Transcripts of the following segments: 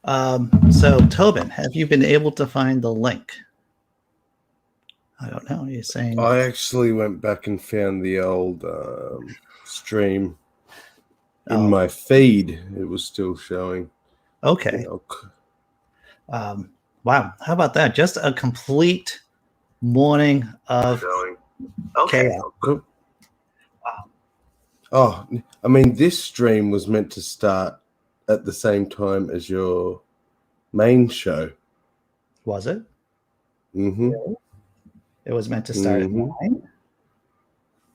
So Tobin, have you been able to find the link? I don't know. You're saying I actually went back and found the old stream in my feed. It was still showing. Okay. Wow. How about that? Just a complete morning of chaos. Oh, I mean, this stream was meant to start at the same time as your main show. Was it? Mm-hmm. It was meant to start at 9?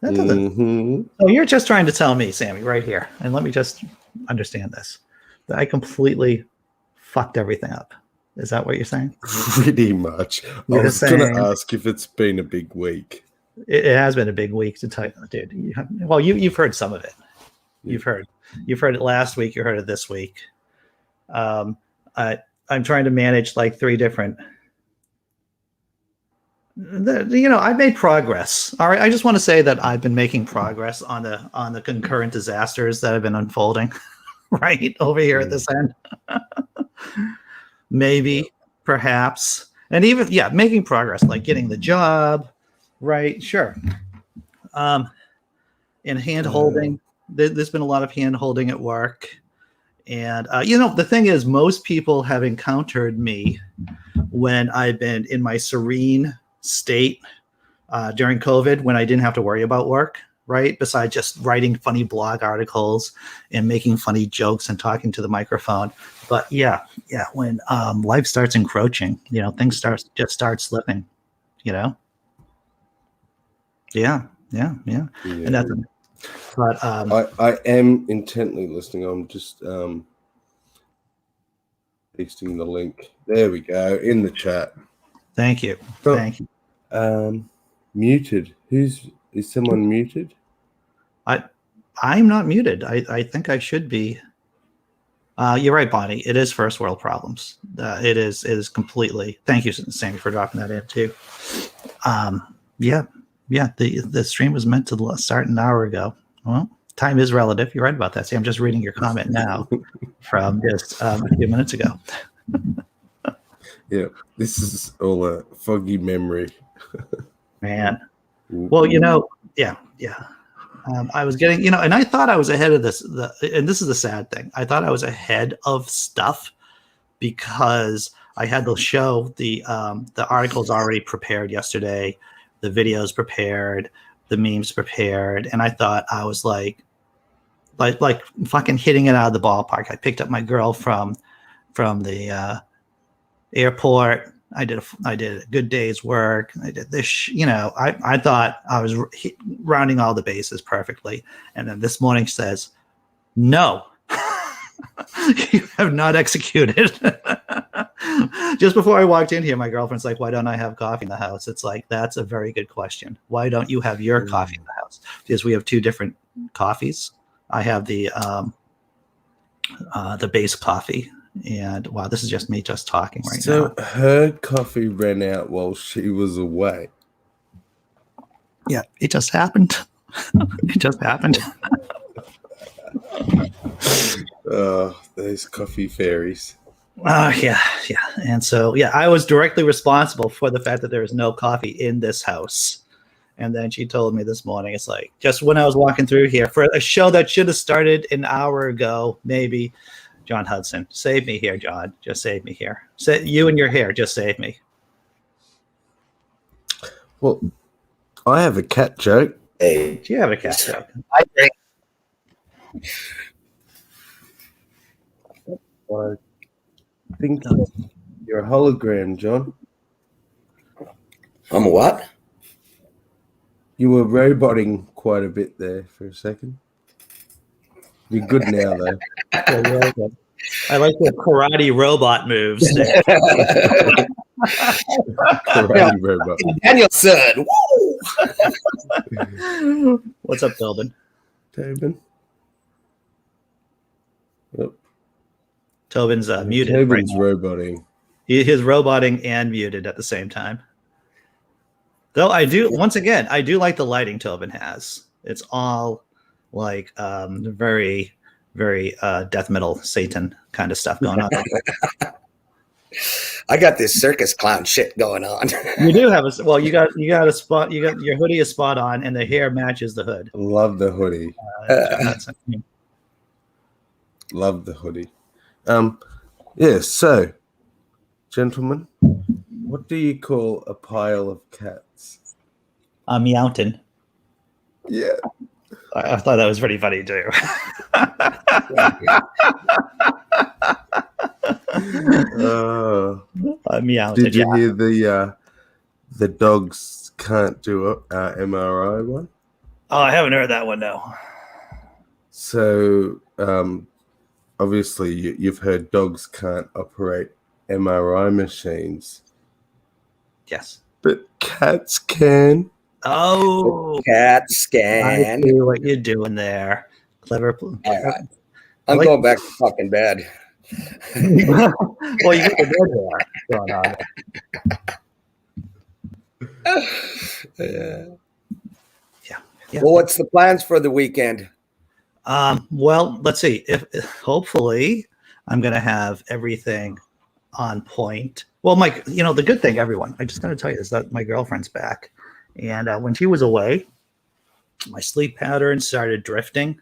That doesn't. So you're just trying to tell me, Sammy, right here, and let me just understand this, that I completely fucked everything up. Is that what you're saying? Pretty much. I was going to ask if it's been a big week. It has been a big week to tell you, dude. You've heard some of it. You've heard it last week. You heard it this week. I'm trying to manage like 3 different. I've made progress. All right, I just want to say that I've been making progress on the concurrent disasters that have been unfolding, right over here at this end. Maybe, perhaps, and even making progress, like getting the job, right? Sure. And hand holding. There's been a lot of hand holding at work, and the thing is, most people have encountered me when I've been in my serene state during COVID, when I didn't have to worry about work, right? Besides just writing funny blog articles and making funny jokes and talking to the microphone. But when life starts encroaching, things start slipping, Yeah. And that's. But I am intently listening. I'm just pasting the link. There we go, in the chat. Thank you. Thank you. Muted. Is someone muted? I'm not muted. I think I should be. You're right, Bonnie. It is first world problems. It is completely. Thank you, Sammy, for dropping that in too. The stream was meant to start an hour ago. Well, time is relative. You're right about that. See, I'm just reading your comment now from just a few minutes ago. Yeah, this is all a foggy memory. Man. Well, I was getting, and I thought I was ahead of this. And this is the sad thing. I thought I was ahead of stuff because I had the show, the articles already prepared yesterday, the videos prepared, the memes prepared, and I thought I was like fucking hitting it out of the ballpark. I picked up my girl from the airport. I did a good day's work. I did this, I thought I was rounding all the bases perfectly. And then this morning says, no, you have not executed. Just before I walked in here, my girlfriend's like, why don't I have coffee in the house? It's like, that's a very good question. Why don't you have your coffee in the house? Because we have 2 different coffees. I have the base coffee. And wow, this is just me just talking right now. So her coffee ran out while she was away. Yeah, it just happened. It just happened. Oh, those coffee fairies. Yeah. And so, I was directly responsible for the fact that there is no coffee in this house. And then she told me this morning, it's like, just when I was walking through here for a show that should have started an hour ago, maybe. John Hudson, save me here, John. Just save me here. You and your hair, just save me. Well, I have a cat joke. Hey, do you have a cat joke? I think you're a hologram, John. I'm a what? You were roboting quite a bit there for a second. You're good now, though. I like the karate robot moves. Karate robot. Danielson. Woo! What's up, Tobin? Tobin. Yep. Tobin's muted. Tobin's roboting. He's roboting and muted at the same time. Though I do like the lighting Tobin has. It's all like very very death metal Satan kind of stuff going on. I got this circus clown shit going on. You do have you got a spot. You got your hoodie is spot on, and the hair matches the hood. Love the hoodie. Love the hoodie. Yeah. So, gentlemen, what do you call a pile of cats? A meowton. Yeah. I thought that was pretty funny too. Meowton. Did you hear the dogs can't do a MRI one? Oh, I haven't heard that one. No. So obviously you've heard dogs can't operate MRI machines. Yes. But cats can. Oh, cat scan. I see what you're doing there. Clever. All right. I'm going back to fucking bed. Well, you got the bed going on. Yeah. Well, what's the plans for the weekend? Well, let's see. If hopefully I'm going to have everything on point. Well, Mike, the good thing, everyone, I just got to tell you is that my girlfriend's back. And when she was away, my sleep pattern started drifting.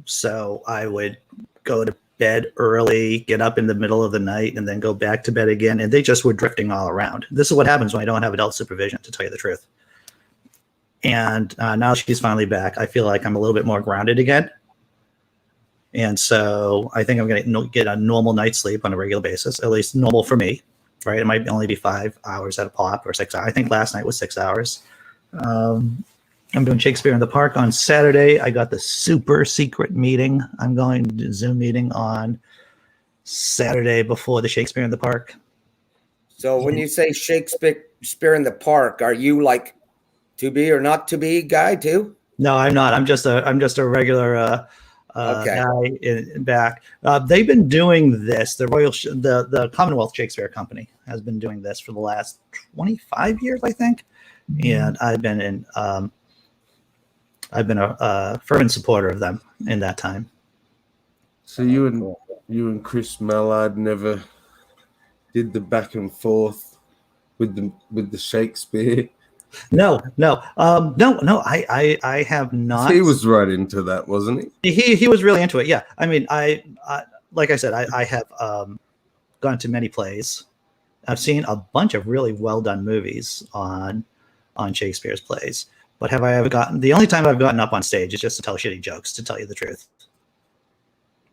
So I would go to bed early, get up in the middle of the night, and then go back to bed again. And they just were drifting all around. This is what happens when I don't have adult supervision, to tell you the truth. And now she's finally back. I feel like I'm a little bit more grounded again. And so I think I'm going to get a normal night's sleep on a regular basis, at least normal for me. Right, it might only be 5 hours at a pop or 6 hours. I think last night was 6 hours. I'm doing Shakespeare in the Park on Saturday. I got the super secret meeting. I'm going to Zoom meeting on Saturday before the Shakespeare in the Park. So when you say Shakespeare in the Park, are you like to be or not to be guy too? No, I'm not. I'm just a regular guy in back. They've been doing this. The Commonwealth Shakespeare Company has been doing this for the last 25 years, I think. And I've been a fervent supporter of them in that time. So you and Chris Mallard never did the back and forth with the Shakespeare? No. I have not. He was right into that, wasn't he? He was really into it. Yeah. I mean, I like I said, I have gone to many plays. I've seen a bunch of really well done movies on Shakespeare's plays. But have I ever the only time I've gotten up on stage is just to tell shitty jokes, to tell you the truth.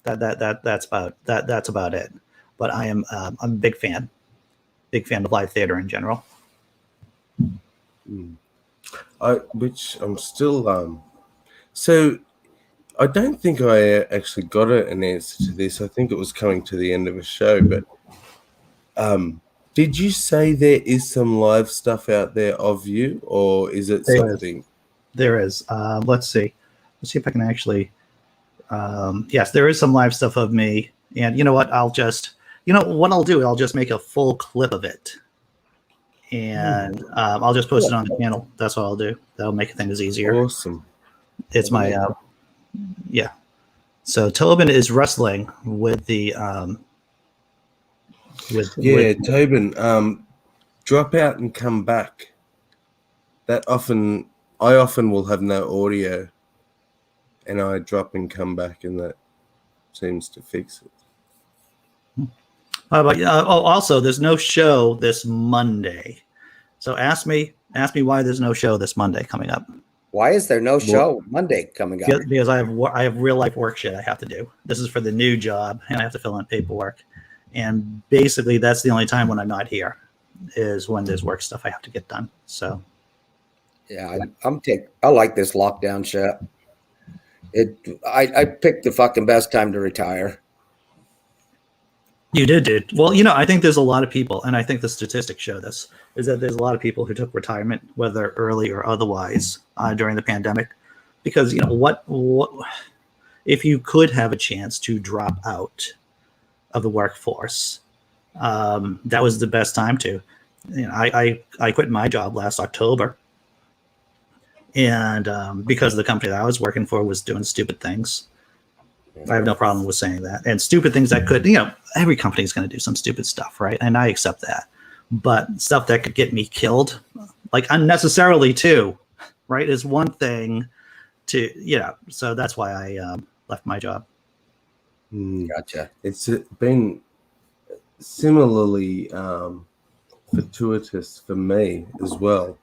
That's about it. But I'm a big fan of live theater in general. Which I'm still so I don't think I actually got an answer to this. I think it was coming to the end of a show, but did you say there is some live stuff out there of you, or is it something? There is. Let's see if I can actually. Yes, there is some live stuff of me, and you know what? I'll just make a full clip of it. And I'll just post it on the channel. That's what I'll do. That'll make things easier. Awesome. It's my yeah. So Tobin is wrestling with the Tobin, drop out and come back. I often will have no audio, and I drop and come back, and that seems to fix it. Also, there's no show this Monday. So ask me why there's no show this Monday coming up. Why is there no show Monday coming up? Because I have real life work shit I have to do. This is for the new job, and I have to fill in paperwork. And basically, that's the only time when I'm not here, is when there's work stuff I have to get done. So, yeah, I like this lockdown shit. I picked the fucking best time to retire. You did, dude. Well, I think there's a lot of people, and I think the statistics show this, is that there's a lot of people who took retirement, whether early or otherwise, during the pandemic. Because, what if you could have a chance to drop out of the workforce, that was the best time to. I quit my job last October. And because the company that I was working for was doing stupid things. I have no problem with saying that. And stupid things that could, every company is going to do some stupid stuff, right? And I accept that. But stuff that could get me killed, like unnecessarily too, right, is one thing to, so that's why I left my job. Gotcha. It's been similarly fortuitous for me as well.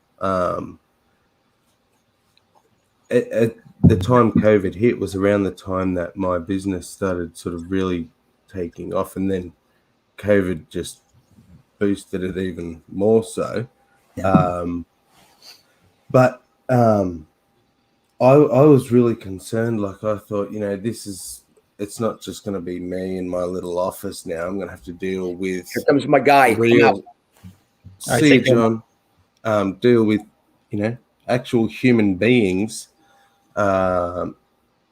At the time COVID hit was around the time that my business started sort of really taking off, and then COVID just boosted it even more so. Yeah. But I was really concerned. Like, I thought, it's not just going to be me in my little office now. I'm going to have to deal with Here comes my guy. real. Right, See you, John. Deal with, actual human beings. And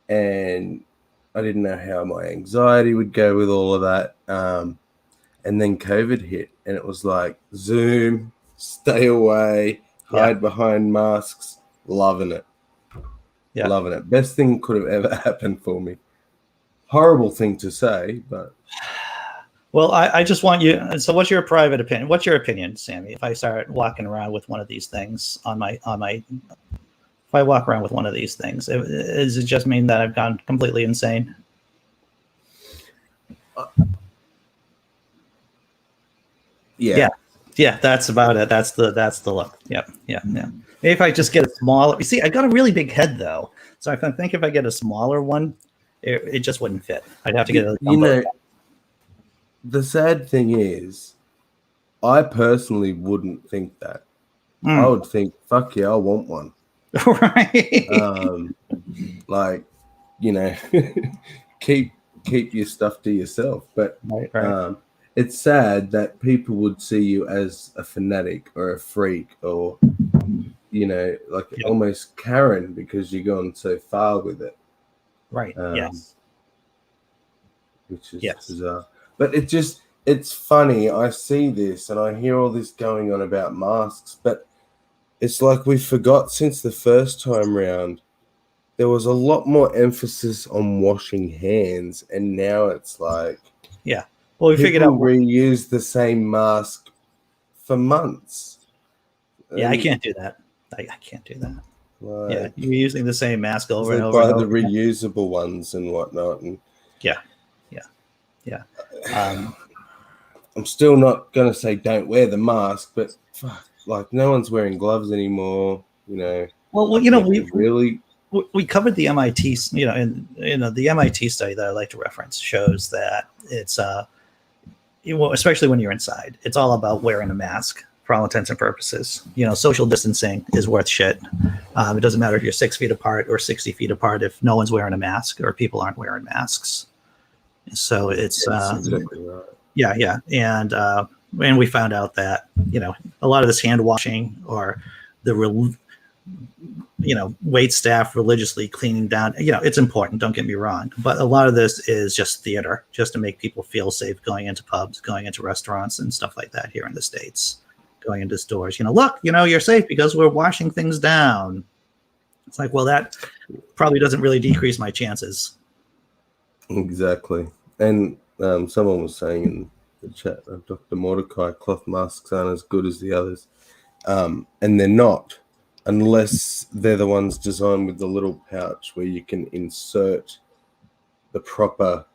I didn't know how my anxiety would go with all of that. And then COVID hit, and it was like Zoom, stay away, hide behind masks, loving it. Yeah. Loving it. Best thing could have ever happened for me. Horrible thing to say, but. Well, I just want you. So, what's your private opinion? What's your opinion, Sammy? If I start walking around with one of these things if I walk around with one of these things, does it just mean that I've gone completely insane? Yeah. Yeah. That's about it. That's the look. Yep. Yeah. Maybe if I just get a smaller. You see, I've got a really big head though, so I think if I get a smaller one, it just wouldn't fit. I'd have to get a. The sad thing is, I personally wouldn't think that. I would think, fuck yeah, I want one. Right. Keep your stuff to yourself. But right. It's sad that people would see you as a fanatic or a freak or, almost Karen because you're going so far with it. Right. Yes. Which is bizarre. But it's funny. I see this and I hear all this going on about masks, but it's like we forgot since the first time round, there was a lot more emphasis on washing hands. And now it's like, well, we figured out reuse the same mask for months. Yeah, I can't do that. I can't do that. Like, you're using the same mask over and over. Buy and the over reusable ones and whatnot. And yeah. I'm still not going to say don't wear the mask, but like no one's wearing gloves anymore. Well, we covered the MIT. The MIT study that I like to reference shows that it's especially when you're inside, it's all about wearing a mask for all intents and purposes. Social distancing is worth shit. It doesn't matter if you're 6 feet apart or 60 feet apart if no one's wearing a mask or people aren't wearing masks. So it's exactly right. Yeah, and we found out that a lot of this hand washing or the wait staff religiously cleaning down, it's important. Don't get me wrong, but a lot of this is just theater, just to make people feel safe going into pubs, going into restaurants, and stuff like that here in the States, going into stores. Look, you're safe because we're washing things down. It's like, well, that probably doesn't really decrease my chances. Exactly. And someone was saying in the chat, Dr. Mordecai, cloth masks aren't as good as the others. And they're not, unless they're the ones designed with the little pouch where you can insert the proper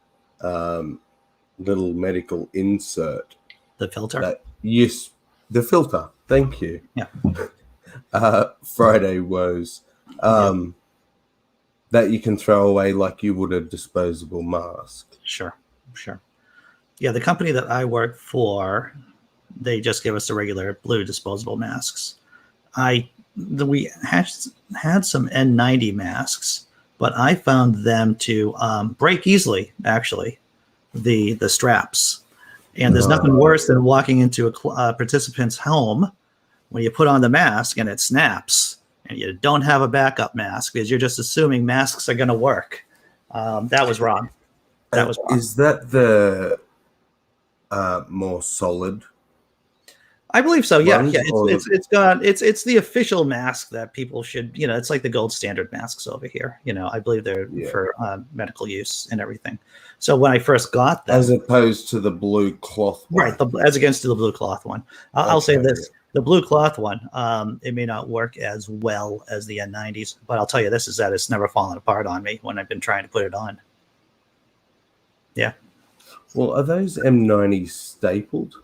little medical insert. The filter? The filter. Thank you. Yeah. Friday woes. That you can throw away like you would a disposable mask. Sure. Yeah, the company that I work for, they just give us the regular blue disposable masks. We had some N90 masks, but I found them to break easily, actually, the straps. And there's nothing worse than walking into a participant's home when you put on the mask and it snaps. And you don't have a backup mask because you're just assuming masks are going to work. That was wrong. Is that the more solid? I believe so. Yeah, ones, yeah. or It's the official mask that people should. It's like the gold standard masks over here. I believe they're yeah, for medical use and everything. So when I first got them, as opposed to the blue cloth one. right, as against the blue cloth one, I'll say Okay, this: the blue cloth one, it may not work as well as the N90s, but I'll tell you this: is that it's never fallen apart on me when I've been trying to put it on. Yeah. Well, are those M90s stapled?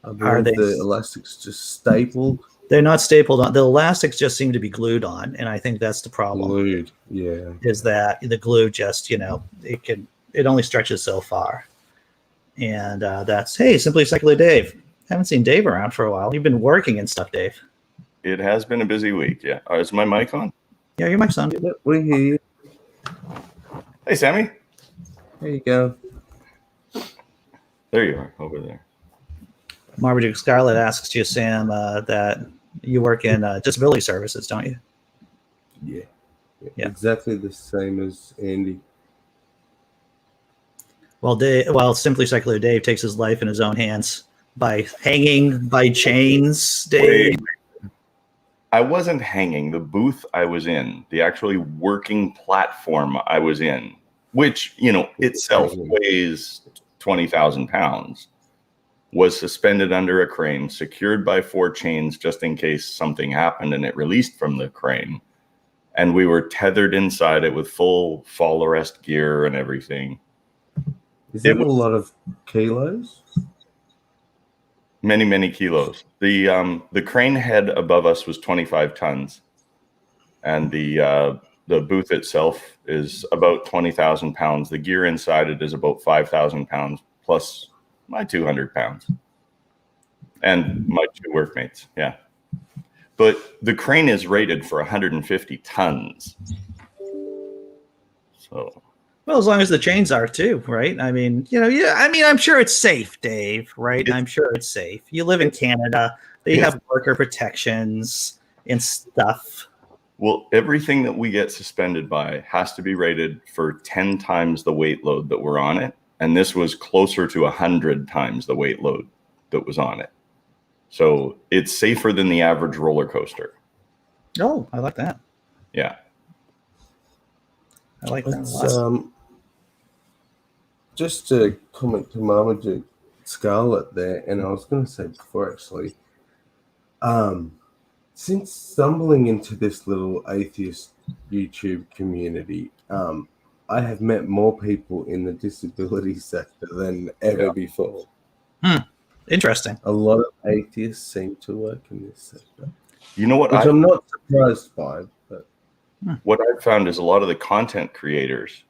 I Are believe they? the elastics just stapled, They're not stapled on. The elastics just seem to be glued on, and I think that's the problem. glued. Yeah. Is that the glue just it only stretches so far, and that's Simply Secular Dave. Haven't seen Dave around for a while. You've been working and stuff, Dave. It has been a busy week. Yeah. Is my mic on? Yeah, you're my son. Yep, we hear you. Hey, Sammy. There you go. There you are, over there. Marmaduke Scarlet asks you, Sam, that you work in disability services, don't you? Yeah. Yeah. Exactly the same as Andy. Well, Simply Secular Dave takes his life in his own hands by hanging by chains, Dave. Wait. I wasn't hanging. The booth I was in, the actually working platform I was in, which, itself weighs 20,000 pounds, was suspended under a crane, secured by 4 chains just in case something happened and it released from the crane. And we were tethered inside it with full fall arrest gear and everything. Is it a lot of kilos? Many, many kilos. The crane head above us was 25 tons. And the booth itself is about 20,000 pounds. The gear inside it is about 5,000 pounds plus my 200 pounds and my 2 workmates. Yeah. But the crane is rated for 150 tons. So. Well, as long as the chains are too, right? I mean, I'm sure it's safe, Dave, right? I'm sure it's safe. You live in Canada. They have worker protections and stuff. Well, everything that we get suspended by has to be rated for 10 times the weight load that we're on it. And this was closer to 100 times the weight load that was on it. So it's safer than the average roller coaster. Oh, I like that. Yeah. I like that. Just to comment to Marmaduke Scarlet there, and I was going to say before actually, since stumbling into this little atheist YouTube community, I have met more people in the disability sector than ever before. Interesting. A lot of atheists seem to work in this sector. You know what? Which I'm not surprised by. But what I've found is a lot of the content creators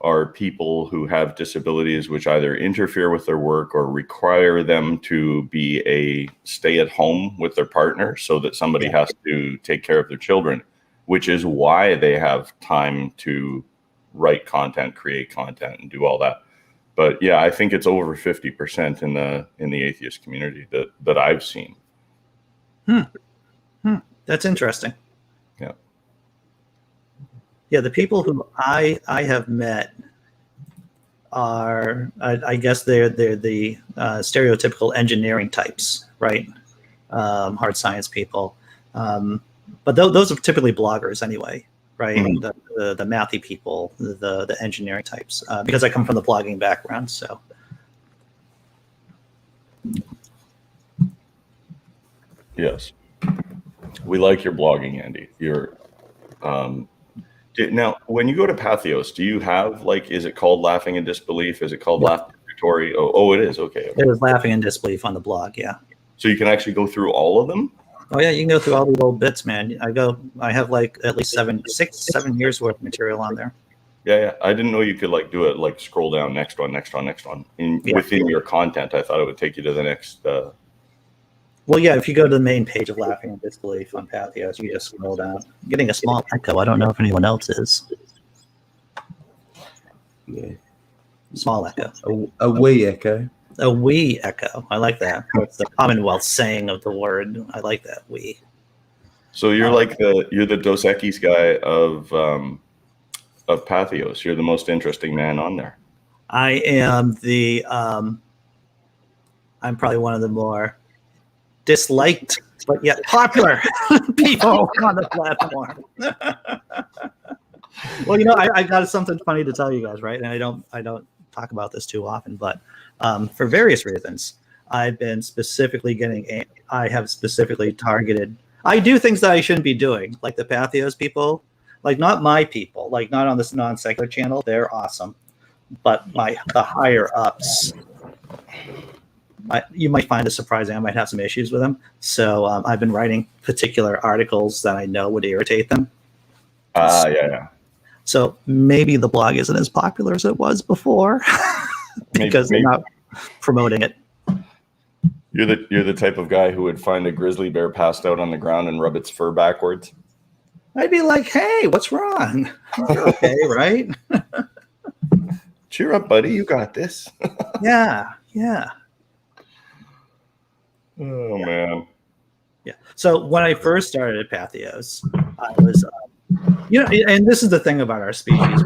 are people who have disabilities which either interfere with their work or require them to be a stay-at-home with their partner so that somebody has to take care of their children, which is why they have time to write content, create content, and do all that. But yeah, I think it's over 50% in the atheist community that I've seen. That's interesting. Yeah. Yeah, the people who I have met are, I guess they're the stereotypical engineering types, right? Hard science people. But those are typically bloggers anyway, right? Mm-hmm. The mathy people, the engineering types, because I come from the blogging background. So. Yes. We like your blogging, Andy. Now, when you go to Pathos, do you have is it called Laughing in Disbelief? Is it called Laughing Victory? Oh, it is. Okay. It was Laughing in Disbelief on the blog. Yeah. So you can actually go through all of them? Oh yeah, you can go through all the old bits, man. I have at least 7 years worth of material on there. Yeah. I didn't know you could do it scroll down next one within your content. I thought it would take you to the next. Well, yeah, if you go to the main page of Laughing in Disbelief on Pathos, you just scroll down. I'm getting a small echo. I don't know if anyone else is. Yeah. Small echo. A wee echo. A wee echo. I like that. That's the Commonwealth saying of the word. I like that, wee. So you're you're the Dos Equis guy of Pathos. You're the most interesting man on there. I am I'm probably one of the more disliked but yet popular people on the platform. Well, I got something funny to tell you guys, right? And I don't talk about this too often, but for various reasons, I have specifically targeted. I do things that I shouldn't be doing, like the Pathos people, like not my people, like not on this non-secular channel. They're awesome, but the higher ups. You might find it surprising. I might have some issues with them. So I've been writing particular articles that I know would irritate them. Yeah. So maybe the blog isn't as popular as it was before because they're not promoting it. You're the type of guy who would find a grizzly bear passed out on the ground and rub its fur backwards. I'd be like, hey, what's wrong? You're okay, right? Cheer up, buddy. You got this. Yeah. Oh, man. Yeah. So when I first started at Pathos, I was, and this is the thing about our species.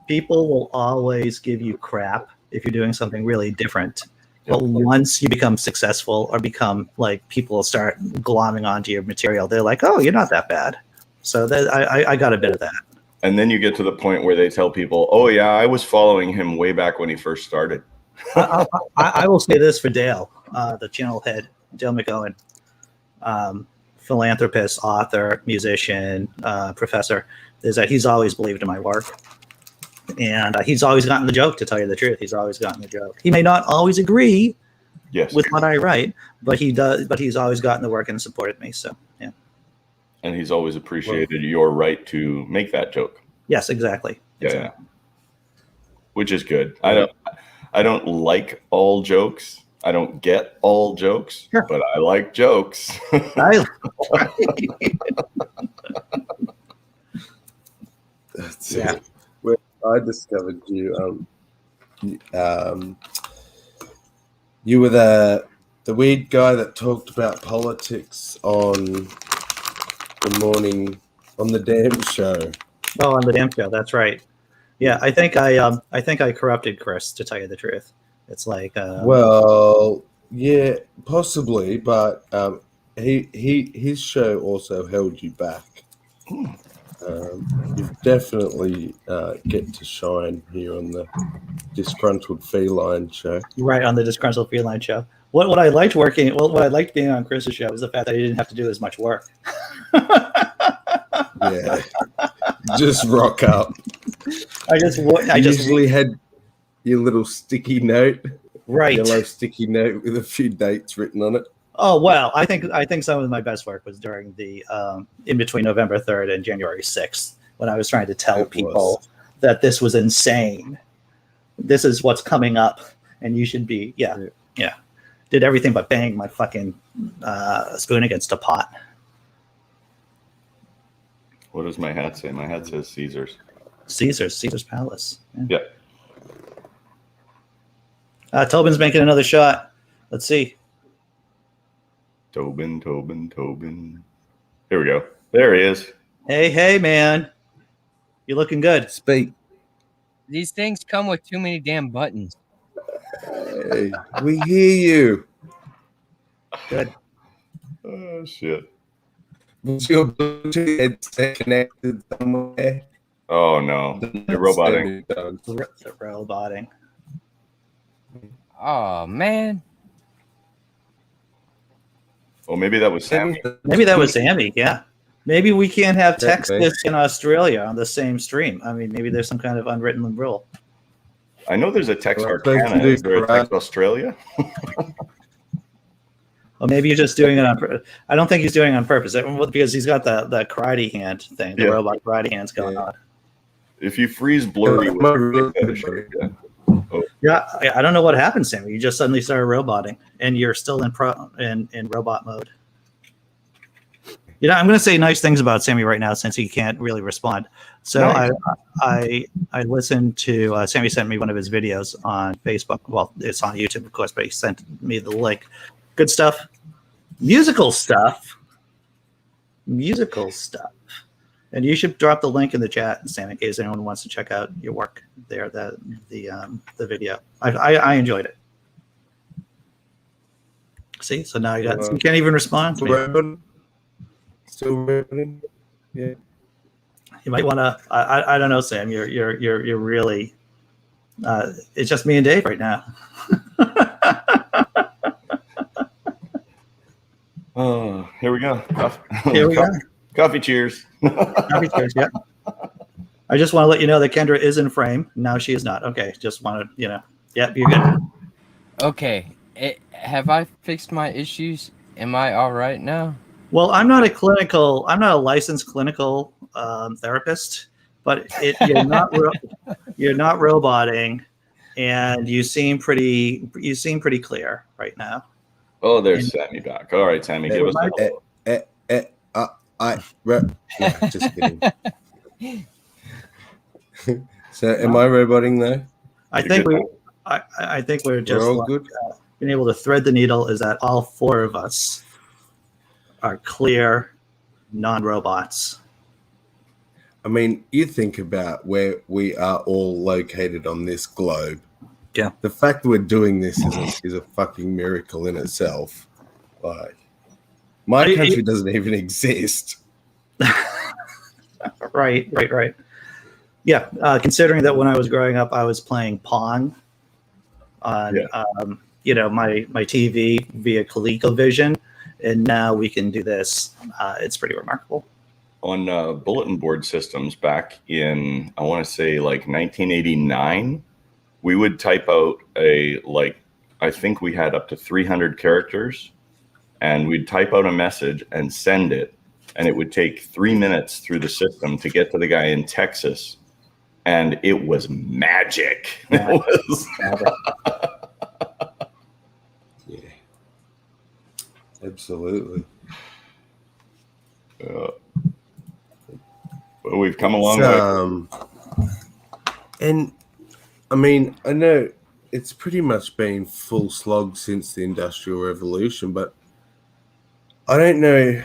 People will always give you crap if you're doing something really different. But once you become successful or become like people start glomming onto your material, they're like, oh, you're not that bad. So I got a bit of that. And then you get to the point where they tell people, oh, yeah, I was following him way back when he first started. I will say this for Dale, the channel head, Dale McOwen, philanthropist, author, musician, professor, is that he's always believed in my work. And he's always gotten the joke, to tell you the truth. He's always gotten the joke. He may not always agree with what I write, but he does. But he's always gotten the work and supported me. So, yeah. And he's always appreciated your right to make that joke. Yes, exactly. Yeah. Which is good. I don't like all jokes. I don't get all jokes, but I like jokes. That's it. When I discovered you, you were the weird guy that talked about politics on the morning on the damn show. Oh, on the damn show. That's right. Yeah, I think I corrupted Chris, to tell you the truth. It's like well, yeah, possibly, but his show also held you back. You definitely get to shine here on the Disgruntled Feline show. Right, on the Disgruntled Feline show. What I liked what I liked being on Chris's show was the fact that he didn't have to do as much work. Yeah, just rock up. I usually had your little sticky note, right? Yellow sticky note with a few dates written on it. Oh well, I think some of my best work was during the in between November 3rd and January 6th, when I was trying to tell people that this was insane. This is what's coming up, and you should be yeah. Did everything but bang my fucking spoon against a pot. What does my hat say? My hat says Caesar's. Caesar's Palace. Yeah. Tobin's making another shot. Let's see. Tobin. Here we go. There he is. Hey, man. You're looking good. Speak. These things come with too many damn buttons. Hey, we hear you. Good. Oh, shit. Was your Bluetooth headset connected somewhere? Oh, no. You're roboting. The roboting. Oh, man. Well, maybe that was Sammy. Maybe that was Sammy, yeah. Maybe we can't have Texas and Australia on the same stream. I mean, maybe there's some kind of unwritten rule. I know there's a Texarkana. Is there a Tex Australia? Well, maybe you're just doing it on purpose. I don't think he's doing it on purpose because he's got the karate hand thing, the robot karate hands going on. If you freeze blurry, yeah, I don't know what happened, Sammy. You just suddenly started roboting, and you're still in robot mode. I'm going to say nice things about Sammy right now since he can't really respond. So nice. I listened to Sammy sent me one of his videos on Facebook. Well, it's on YouTube, of course, but he sent me the link. Good stuff. Musical stuff. And you should drop the link in the chat, Sam, in case anyone wants to check out your work there. The video. I enjoyed it. See, so now you can't even respond to me. Still recording? Yeah. You might want to. I don't know, Sam. You're really. It's just me and Dave right now. Oh, here we go. Here we go. Coffee cheers. Coffee cheers. Yeah. I just want to let you know that Kendra is in frame. Now she is not. Okay. Just want to, Yep, you're good. Okay. Have I fixed my issues? Am I all right now? Well, I'm not a licensed clinical therapist, but you're not roboting, and you seem pretty clear right now. Oh, there's Sammy back. All right, Sammy, give us just kidding. So, am I roboting though? I think we're just all good. Being able to thread the needle is that all four of us are clear non-robots. I mean, you think about where we are all located on this globe. Yeah. The fact that we're doing this is a fucking miracle in itself. Like, my country doesn't even exist. Right. Yeah, considering that when I was growing up, I was playing Pong on, my TV via ColecoVision, and now we can do this. It's pretty remarkable. On bulletin board systems back in, I want to say like 1989, we would type out I think we had up to 300 characters, and we'd type out a message and send it, and it would take 3 minutes through the system to get to the guy in Texas. And it was magic. Yeah. It was. Yeah, absolutely. Well, we've come a long way. And I mean, I know it's pretty much been full slog since the Industrial Revolution, but I don't know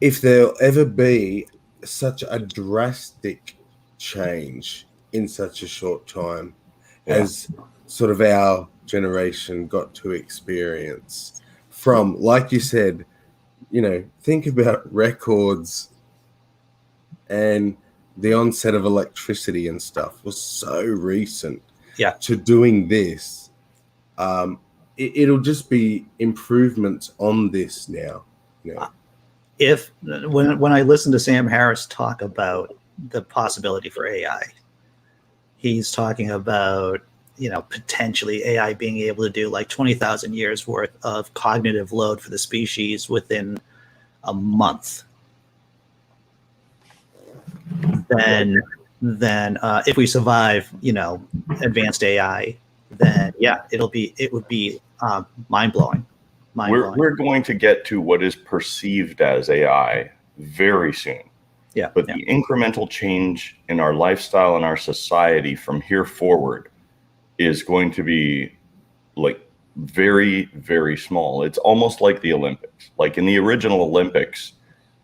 if there'll ever be such a drastic change in such a short time as sort of our generation got to experience. From, like you said, think about records and the onset of electricity and stuff was so recent to doing this. It'll just be improvements on this now. When I listen to Sam Harris talk about the possibility for AI, he's talking about potentially AI being able to do like 20,000 years worth of cognitive load for the species within a month. Then if we survive, advanced AI, then it would be mind blowing. We're going to get to what is perceived as AI very soon. Yeah. But the incremental change in our lifestyle and our society from here forward is going to be like very, very small. It's almost like the Olympics. Like in the original Olympics,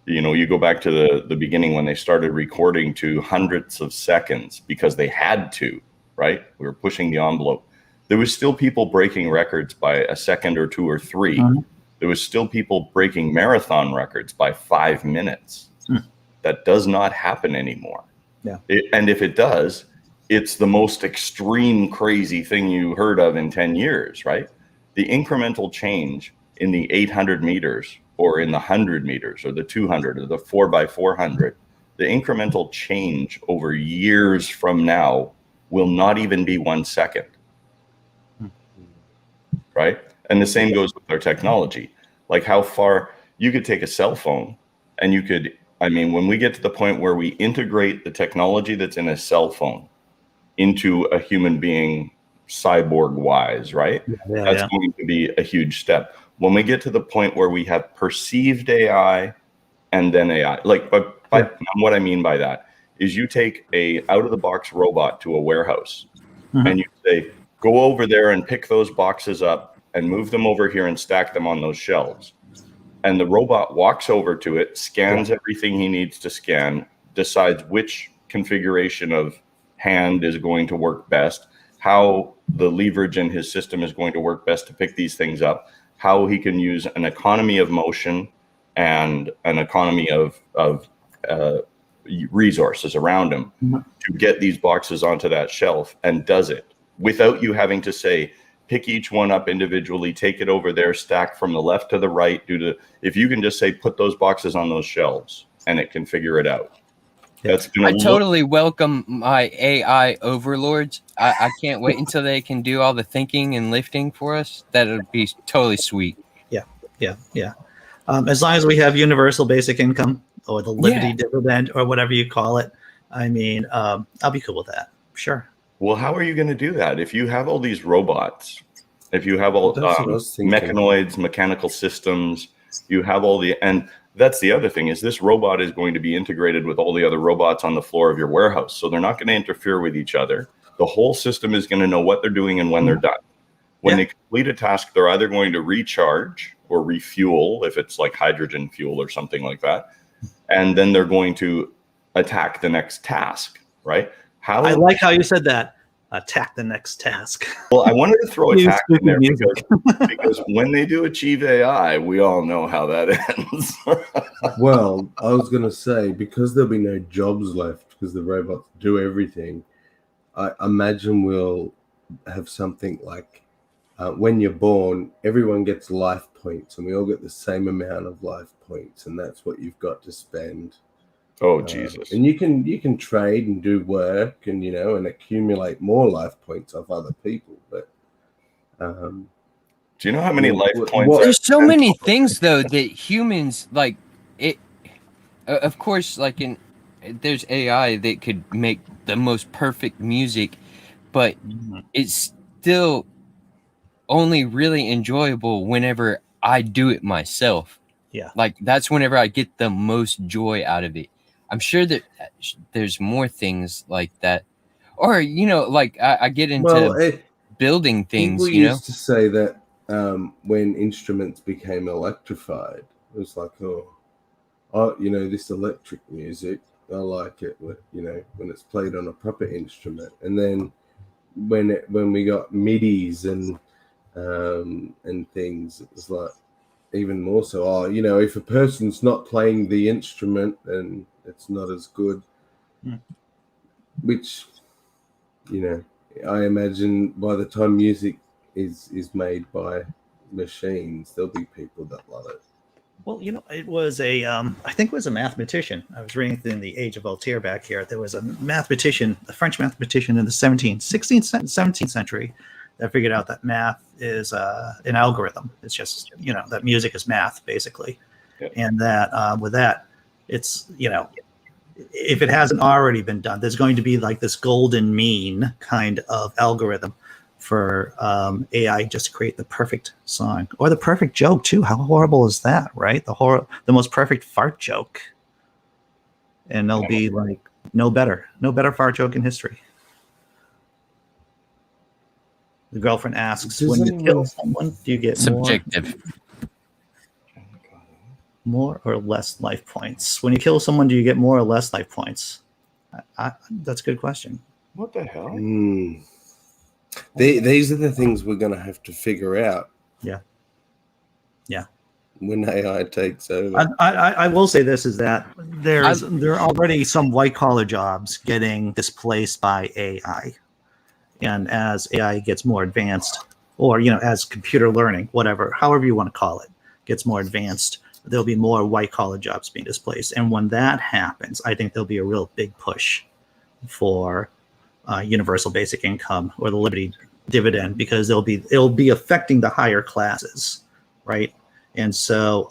you go back to the beginning when they started recording to hundreds of seconds because they had to, right? We were pushing the envelope. There was still people breaking records by a second or two or three. Mm-hmm. There was still people breaking marathon records by 5 minutes. That does not happen anymore. Yeah. And if it does, it's the most extreme, crazy thing you heard of in 10 years, right? The incremental change in the 800 meters or in the 100 meters or the 200 or the 4x400, the incremental change over years from now will not even be 1 second. Right? And the same goes with our technology. Like how far you could take a cell phone and when we get to the point where we integrate the technology that's in a cell phone into a human being cyborg wise, right? That's going to be a huge step. When we get to the point where we have perceived AI and then AI, what I mean by that is you take a out of the box robot to a warehouse and you say, go over there and pick those boxes up and move them over here and stack them on those shelves. And the robot walks over to it, scans everything he needs to scan, decides which configuration of hand is going to work best, how the leverage in his system is going to work best to pick these things up, how he can use an economy of motion and an economy of resources around him to get these boxes onto that shelf, and does it without you having to say, pick each one up individually, take it over there, stack from the left to the right. If you can just say, put those boxes on those shelves, and it can figure it out. That's I totally welcome my AI overlords. I can't wait until they can do all the thinking and lifting for us. That would be totally sweet. Yeah. As long as we have universal basic income or the Liberty dividend or whatever you call it, I mean, I'll be cool with that. Sure. Well, how are you going to do that if you have all these robots? If you have all mechanoids, mechanical systems, you have all and that's the other thing, is this robot is going to be integrated with all the other robots on the floor of your warehouse. So they're not going to interfere with each other. The whole system is going to know what they're doing and when they're done. When they complete a task, they're either going to recharge or refuel, if it's like hydrogen fuel or something like that. And then they're going to attack the next task, right? I like how you said that. Attack the next task. Well, I wanted to throw attack in there because when they do achieve AI, we all know how that ends. Well, I was going to say, because there'll be no jobs left because the robots do everything, I imagine we'll have something like when you're born, everyone gets life points and we all get the same amount of life points, and that's what you've got to spend. Oh, Jesus. And you can trade and do work and, and accumulate more life points off other people. But do you know how many life points? There's so many things, though, that humans, like, it. Of course, like, there's AI that could make the most perfect music, but it's still only really enjoyable whenever I do it myself. Yeah. Like, that's whenever I get the most joy out of it. I'm sure that there's more things like that. Or, like I get into building things, People used to say that when instruments became electrified, it was like, this electric music, I like it, when it's played on a proper instrument. And then when we got MIDIs and things, it was like even more so. If a person's not playing the instrument, then it's not as good. Which, I imagine by the time music is made by machines, there'll be people that love it. Well, it was I think it was a mathematician. I was reading in the Age of Voltaire back here. There was a French mathematician in the 16th, 17th century that figured out that math is an algorithm. It's just, that music is math, basically. Yep. And that with that, it's, if it hasn't already been done, there's going to be like this golden mean kind of algorithm for AI just to create the perfect song or the perfect joke too. How horrible is that, right? The most perfect fart joke. And there'll be like no better fart joke in history. The girlfriend asks, when you kill someone, do you get subjective? More or less life points? When you kill someone, do you get more or less life points? That's a good question. What the hell? These are the things we're going to have to figure out. Yeah. When AI takes over. I will say this is that there are already some white collar jobs getting displaced by AI. And as AI gets more advanced, or, as computer learning, however you want to call it, gets more advanced, there'll be more white collar jobs being displaced. And when that happens, I think there'll be a real big push for universal basic income or the Liberty dividend, because it'll be affecting the higher classes, right? And so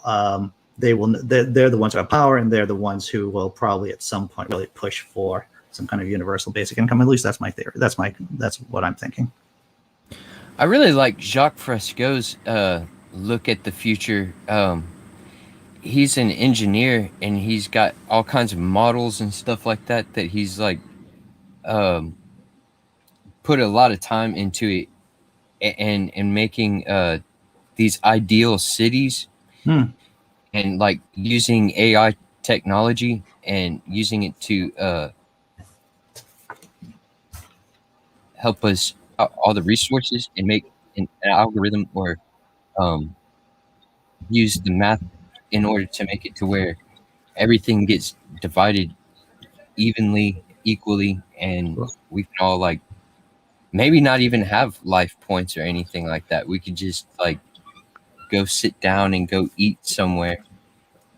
they're the ones who have power, and they're the ones who will probably at some point really push for some kind of universal basic income. At least that's my theory. That's what I'm thinking. I really like Jacques Fresco's look at the future. He's an engineer, and he's got all kinds of models and stuff like that he's like put a lot of time into it and making these ideal cities and like using AI technology and using it to help us all the resources and make an algorithm or use the math in order to make it to where everything gets divided evenly, equally, and we can all like maybe not even have life points or anything like that. We could just like go sit down and go eat somewhere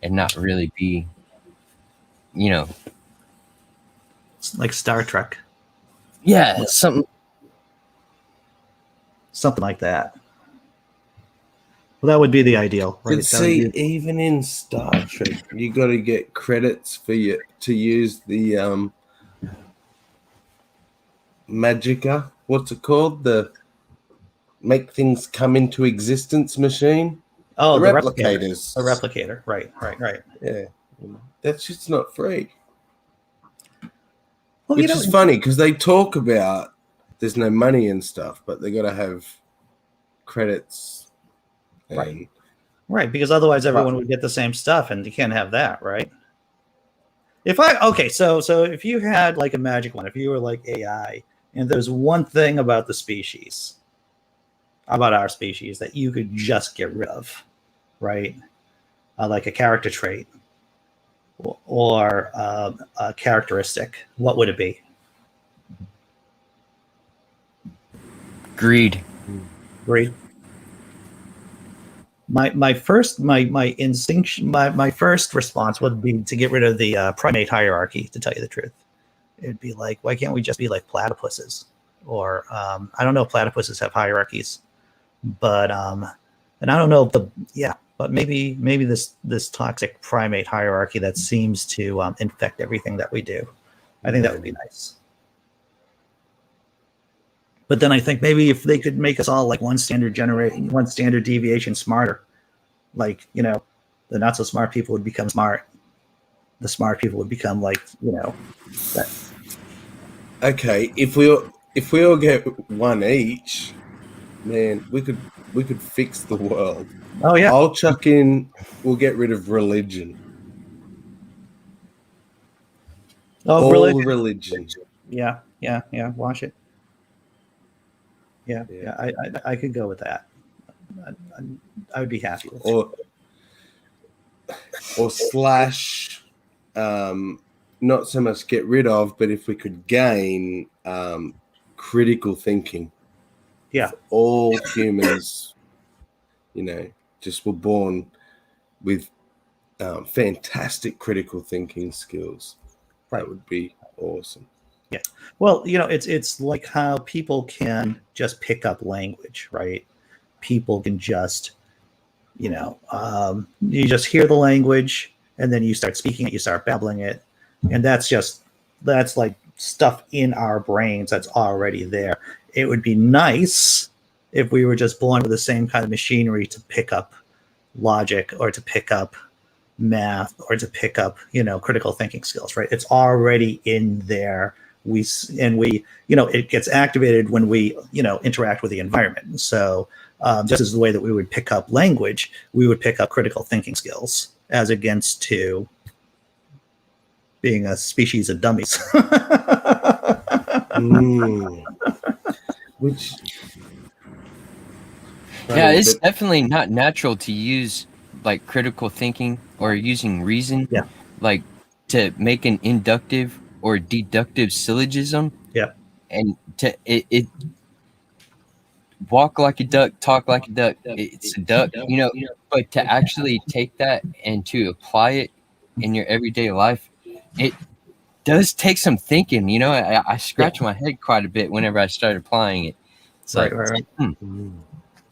and not really be, you know. It's like Star Trek, Yeah, something. something like that. Well, that would be the ideal, right? But That would see, be- even in Star Trek, you got to get credits for you to use the Magica. What's it called? The make things come into existence machine. oh, The the replicator. replicators. The replicator. Right. Yeah, that shit's not free. Well, Which is funny because they talk about there's no money and stuff, but they got to have credits. And right, because otherwise everyone would get the same stuff, and you can't have that, right? So if you had like a magic one, if you were like AI, and there's one thing about the species, about our species, that you could just get rid of, right? Like a character trait or a characteristic, what would it be? Greed. Greed. My first response would be to get rid of the primate hierarchy. To tell you the truth, it'd be like, why can't we just be like platypuses? Or I don't know if platypuses have hierarchies, but and I don't know if but maybe this toxic primate hierarchy that seems to infect everything that we do. I think that would be nice. But then I think maybe if they could make us all like one standard deviation smarter, like, you know, the not so smart people would become smart. The smart people would become like, you know. okay, if we all get one each, man, we could fix the world. Oh yeah. I'll chuck in. We'll get rid of religion. Oh, all religion. Yeah. Wash it. Yeah. I could go with that. I would be happy with it. Or slash, not so much get rid of, but if we could gain critical thinking. Yeah. All humans, you know, just were born with fantastic critical thinking skills. Right. That would be awesome. Yeah. Well, you know, it's like how people can just pick up language, right? People can just, you know, you just hear the language and then you start speaking it, you start babbling it. And that's like stuff in our brains that's already there. It would be nice if we were just born with the same kind of machinery to pick up logic or to pick up math or to pick up, you know, critical thinking skills, right? It's already in there. We, you know, it gets activated when we, you know, interact with the environment. So just as the way that we would pick up language, we would pick up critical thinking skills as against to being a species of dummies. Which, yeah, it's definitely not natural to use like critical thinking or using reason, like to make an inductive or deductive syllogism. Yeah. And to it walk like a duck, talk like a duck. It's a duck, you know. But to actually take that and to apply it in your everyday life, it does take some thinking. You know, I scratch my head quite a bit whenever I start applying it. It's right.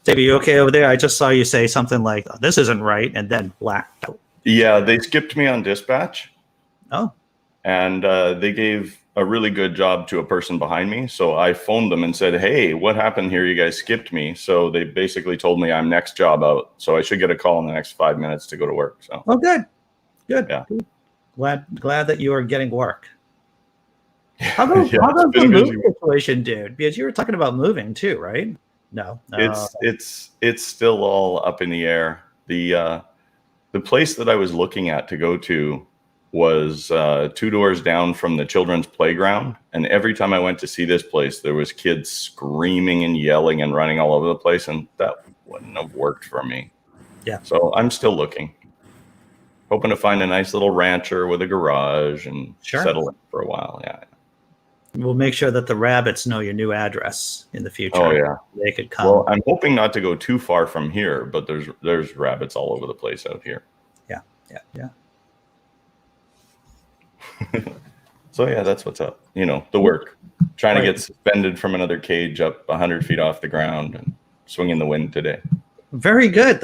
Dave, are you okay over there? I just saw you say something like, oh, this isn't right, and then blacked out. Yeah, they skipped me on dispatch. Oh. And they gave a really good job to a person behind me. So I phoned them and said, hey, what happened here? You guys skipped me. So they basically told me I'm next job out. So I should get a call in the next 5 minutes to go to work. So. Oh, good. Yeah. Good. Glad that you are getting work. How about Yeah, the moving situation, dude? Because you were talking about moving too, right? No. It's still all up in the air. The place that I was looking at to go to was 2 doors down from the children's playground. And every time I went to see this place, there was kids screaming and yelling and running all over the place. And that wouldn't have worked for me. Yeah. So I'm still looking, hoping to find a nice little rancher with a garage and settle in for a while. Yeah. We'll make sure that the rabbits know your new address in the future. Oh yeah. They could come. Well, I'm hoping not to go too far from here, but there's rabbits all over the place out here. Yeah. So yeah, that's what's up. The work, trying to get suspended from another cage up 100 feet off the ground and swing in the wind today. Very good.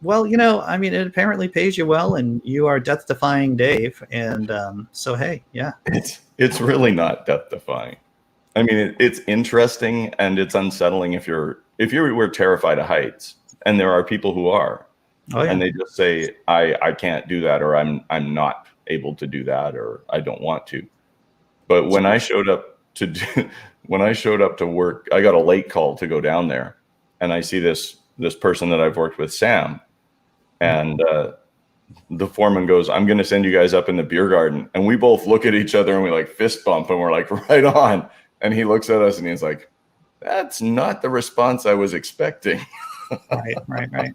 Well, it apparently pays you well, and you are death-defying Dave. And so, hey, yeah. It's really not death-defying. I mean, it's interesting and it's unsettling if you were terrified of heights, and there are people who are, and they just say, I can't do that, or I'm not able to do that, or I don't want to. But when I showed up to work, I got a late call to go down there, and I see this person that I've worked with, Sam, and the foreman goes, I'm going to send you guys up in the beer garden. And we both look at each other and we like fist bump, and we're like, right on. And he looks at us and he's like, that's not the response I was expecting. Right.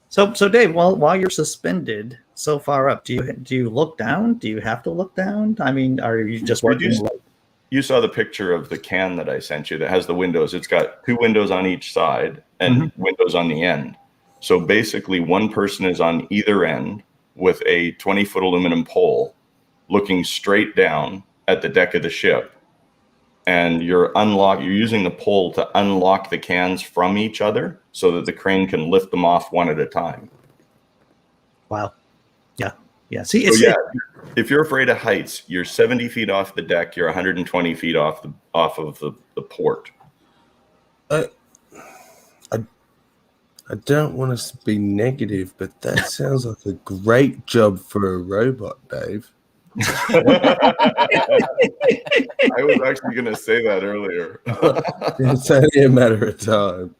So Dave, while you're suspended so far up, do you look down? Do you have to look down? I mean, are you just working? You saw the picture of the can that I sent you that has the windows. It's got 2 windows on each side and windows on the end. So basically one person is on either end with a 20-foot aluminum pole looking straight down at the deck of the ship. And you're using the pole to unlock the cans from each other so that the crane can lift them off one at a time. Wow. Yeah. See, if you're afraid of heights, you're 70 feet off the deck. You're 120 feet off of the port. I don't want to be negative, but that sounds like a great job for a robot, Dave. I was actually going to say that earlier. It's only a matter of time.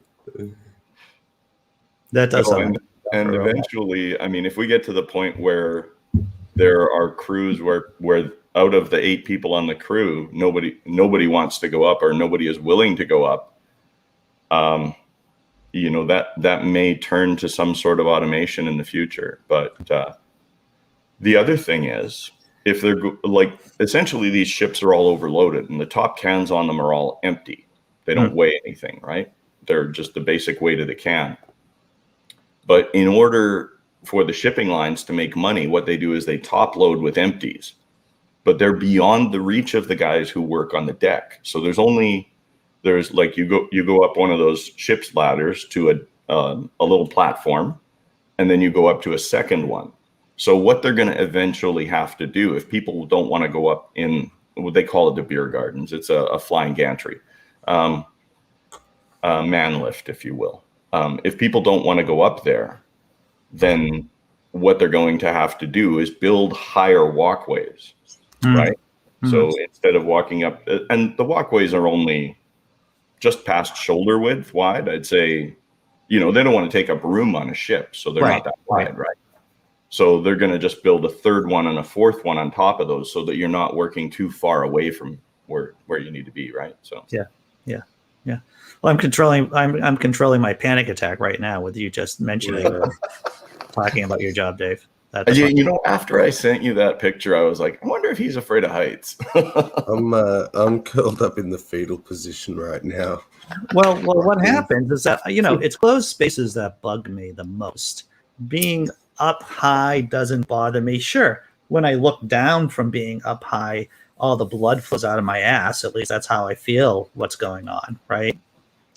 That does sound. And eventually, I mean, if we get to the point where there are crews where out of the 8 people on the crew, nobody wants to go up, or nobody is willing to go up, that may turn to some sort of automation in the future. But the other thing is, if they're essentially these ships are all overloaded and the top cans on them are all empty. They don't weigh anything, right? They're just the basic weight of the can. But in order for the shipping lines to make money, what they do is they top load with empties, but they're beyond the reach of the guys who work on the deck. So there's like you go up one of those ship's ladders to a little platform, and then you go up to a second one. So what they're going to eventually have to do, if people don't want to go up in what they call it the beer gardens, it's a flying gantry, man lift, if you will. If people don't want to go up there, then what they're going to have to do is build higher walkways, right? So instead of walking up, and the walkways are only just past shoulder width wide, I'd say, they don't want to take up room on a ship, so they're not that wide, right? So they're going to just build a third one and a fourth one on top of those, so that you're not working too far away from where you need to be, right? So yeah. Well, I'm controlling my panic attack right now with you just mentioning talking about your job, Dave. After I sent you that picture, I was like, I wonder if he's afraid of heights. I'm curled up in the fetal position right now. Well, what happens is that it's closed spaces that bug me the most. Being up high doesn't bother me. Sure, when I look down from being up high, all the blood flows out of my ass. At least that's how I feel what's going on, right?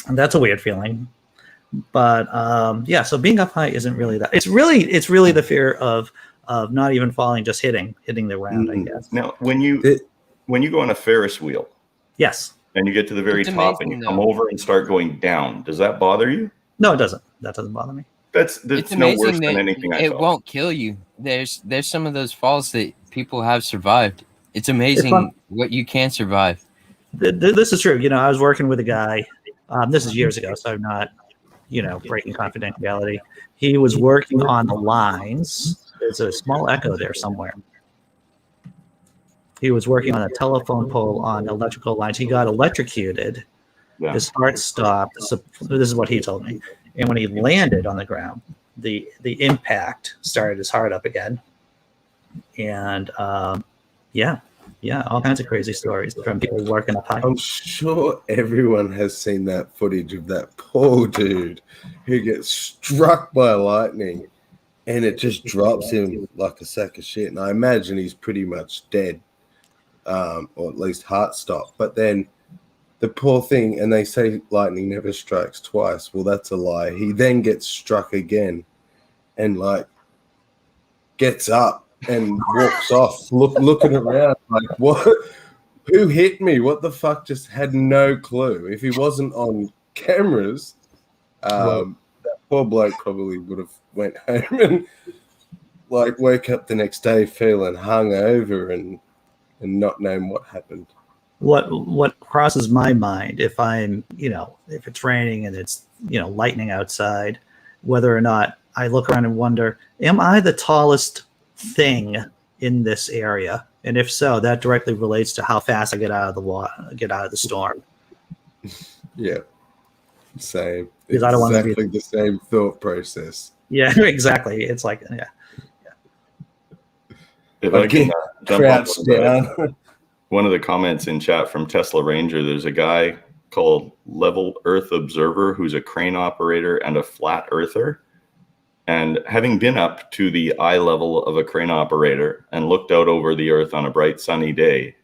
And that's a weird feeling. But so being up high isn't really that. It's really the fear of not even falling, just hitting the ground, I guess. Now, when you go on a Ferris wheel, yes, and you get to the very top and you come over and start going down, does that bother you? No, it doesn't. That doesn't bother me. That's no worse than anything I felt. It won't kill you. There's some of those falls that people have survived. It's amazing what you can survive. This is true. I was working with a guy. This is years ago, so I'm not, breaking confidentiality. He was working on the lines there's a small echo there somewhere. He was working on a telephone pole on electrical lines. He got electrocuted. Yeah. His heart stopped. So this is what he told me. And when he landed on the ground, the impact started his heart up again. And yeah, all kinds of crazy stories from people working up high. I'm sure everyone has seen that footage of that poor dude who gets struck by lightning and it just drops him like a sack of shit. And I imagine he's pretty much dead, or at least heart stopped. But then the poor thing, and they say lightning never strikes twice. Well, that's a lie. He then gets struck again and like gets up and walks off, looking around like, what? Who hit me? What the fuck? Just had no clue. If he wasn't on cameras, that poor bloke probably would have went home and like woke up the next day feeling hungover and not knowing what happened. What crosses my mind if I'm, if it's raining and it's, lightning outside, whether or not I look around and wonder, am I the tallest thing in this area? And if so, that directly relates to how fast I get out of the water, get out of the storm. Yeah, same. Because I don't want to be exactly the same thought process. Yeah, exactly. It's like, yeah. If I can jump on Crouch down. one of the comments in chat from Tesla Ranger, there's a guy called Level Earth Observer who's a crane operator and a flat earther. And having been up to the eye level of a crane operator and looked out over the earth on a bright sunny day,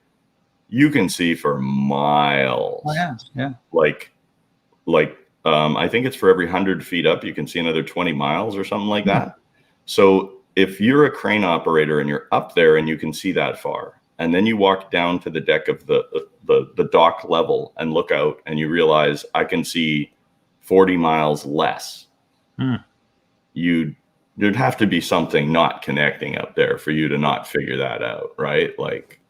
you can see for miles. Oh, yeah. Like I think it's for every 100 feet up, you can see another 20 miles or something like that. So if you're a crane operator and you're up there and you can see that far, and then you walk down to the deck of the dock level and look out and you realize I can see 40 miles less. There'd have to be something not connecting up there for you to not figure that out, right? Like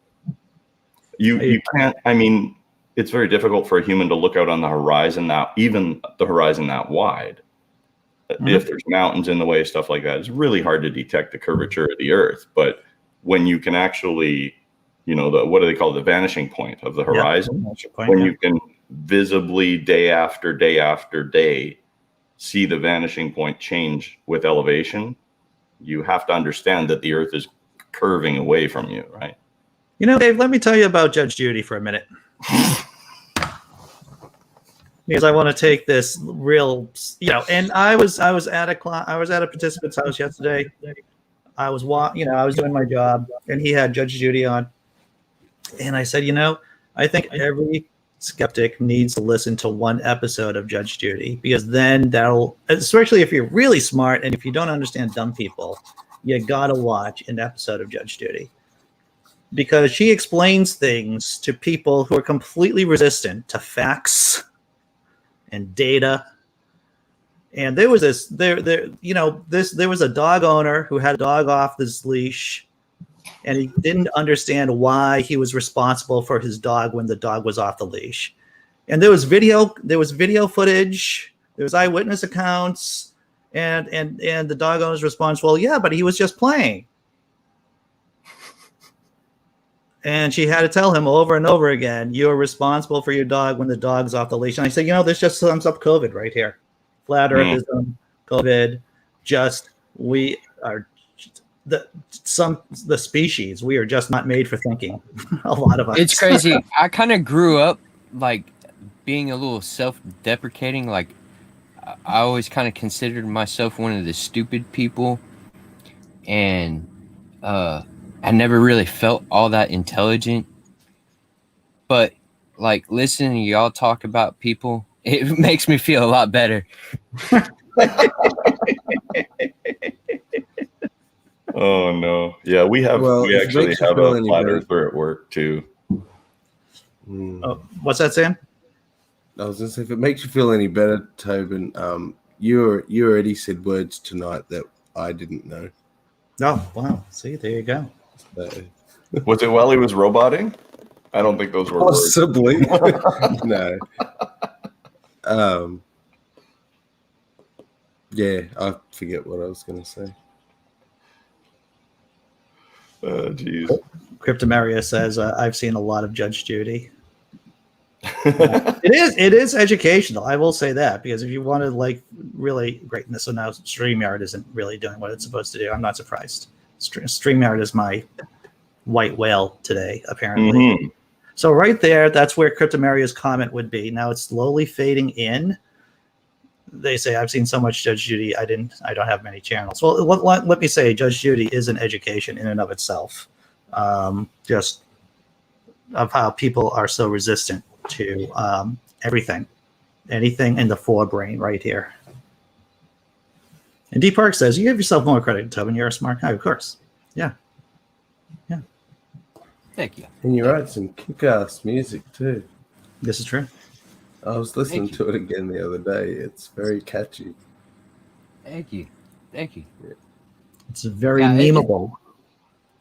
you can't, I mean, it's very difficult for a human to look out on the horizon, even the horizon that wide. If there's mountains in the way, stuff like that, it's really hard to detect the curvature of the earth. But when you can actually, what do they call it? The vanishing point of the horizon, you can visibly day after day after day see the vanishing point change with elevation, you have to understand that the earth is curving away from you, right? Dave, let me tell you about Judge Judy for a minute. Because I want to take this real, and I was at a participant's house yesterday. I was doing my job and he had Judge Judy on. And I said, I think every skeptic needs to listen to one episode of Judge Judy, because then that'll, especially if you're really smart and if you don't understand dumb people, you gotta watch an episode of Judge Judy, because she explains things to people who are completely resistant to facts and data. And there was there was a dog owner who had a dog off this leash, and he didn't understand why he was responsible for his dog when the dog was off the leash. And there was video footage, there was eyewitness accounts, and the dog owner's response, well, yeah, but he was just playing. And she had to tell him over and over again, you're responsible for your dog when the dog's off the leash. And I said, this just sums up COVID right here. Flat Earthism, COVID, we are the species, we are just not made for thinking. A lot of us. It's crazy. I kind of grew up like being a little self-deprecating. Like I always kind of considered myself one of the stupid people, and I never really felt all that intelligent. But like listening to y'all talk about people, it makes me feel a lot better. Oh no! Yeah, we actually have a flat earther at work too. Oh, what's that, Sam? I was gonna say, if it makes you feel any better, Tobin, you already said words tonight that I didn't know. Oh wow! See, there you go. So. Was it while he was roboting? I don't think those were possibly. No. Yeah, I forget what I was gonna say. Oh, geez. Cryptomaria says, I've seen a lot of Judge Judy. It is educational. I will say that, because if you wanted like really greatness, so now StreamYard isn't really doing what it's supposed to do. I'm not surprised. StreamYard is my white whale today, apparently. Mm-hmm. So right there, that's where Cryptomaria's comment would be. Now it's slowly fading in. They say, I've seen so much Judge Judy, I don't have many channels. Well, let me say, Judge Judy is an education in and of itself. Just of how people are so resistant to anything in the forebrain right here. And D Park says, you give yourself more credit, Tobin. You're a smart guy. Of course. Yeah. Thank you. And you write some kick-ass music too. This is true. I was listening to it again the other day. It's very catchy. Thank you. It's very Yeah, memeable.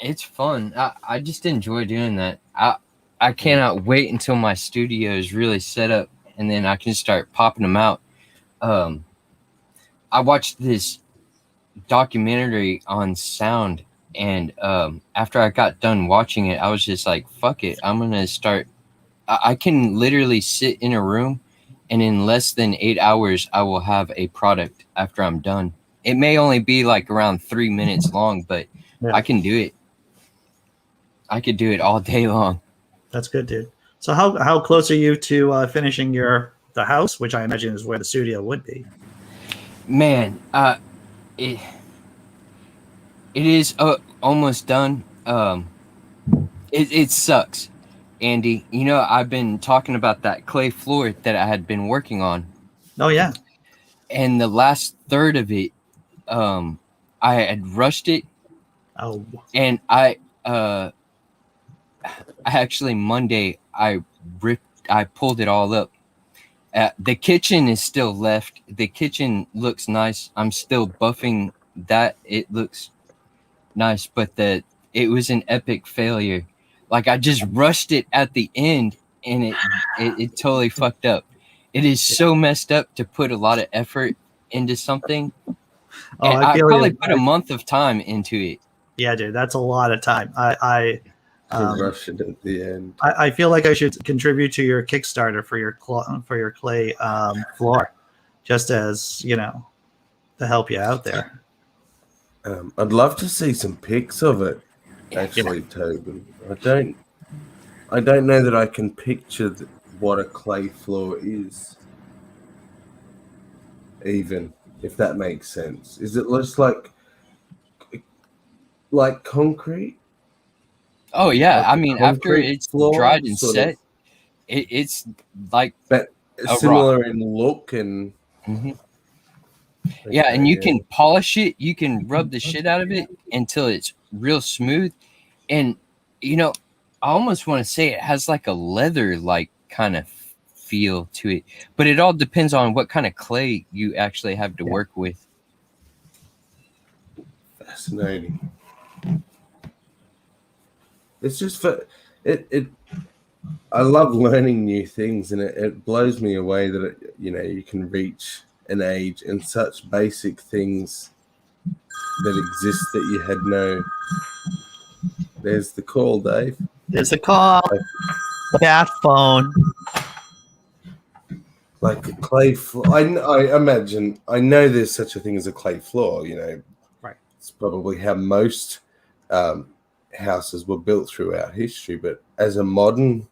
It's fun. I just enjoy doing that. I cannot wait until my studio is really set up, and then I can start popping them out. I watched this documentary on sound, and after I got done watching it, I was just like, fuck it, I'm gonna start. I can literally sit in a room, and in less than 8 hours I will have a product after I'm done. It may only be like around 3 minutes long, but Yeah. I can do it. I could do it all day long. That's good, dude. So how close are you to finishing the house, which I imagine is where the studio would be? Man, it is almost done. It sucks, Andy. You know, I've been talking about that clay floor that I had been working on. Oh yeah. And the last third of it, I had rushed it. Oh. And I actually Monday I pulled it all up. The kitchen is still left. The kitchen looks nice. I'm still buffing that. It looks nice, but it was an epic failure. Like, I just rushed it at the end, and it totally fucked up. It is so messed up to put a lot of effort into something. Oh, And I probably put a month of time into it. Yeah, dude, that's a lot of time. I rush it at the end. I feel like I should contribute to your Kickstarter for your clay floor, just as to help you out there. I'd love to see some pics of it. Actually, Tobin, I don't know that I can picture what a clay floor is. Even if that makes sense, is it just like concrete? Oh yeah, Like I mean, after it's dried and set, it's like but similar in look and. Mm-hmm. Okay, yeah, and you can polish it. You can rub the shit out of it until it's real smooth. And I almost want to say it has like a leather like kind of feel to it, but it all depends on what kind of clay you actually have to work with. Fascinating. It's just for it. I love learning new things, and it blows me away that you can reach an age and such basic things that exist that you had no. There's the call, Dave. There's the call. Cat phone. Like a clay floor. I imagine. I know there's such a thing as a clay floor. Right. It's probably how most houses were built throughout history. But as a modern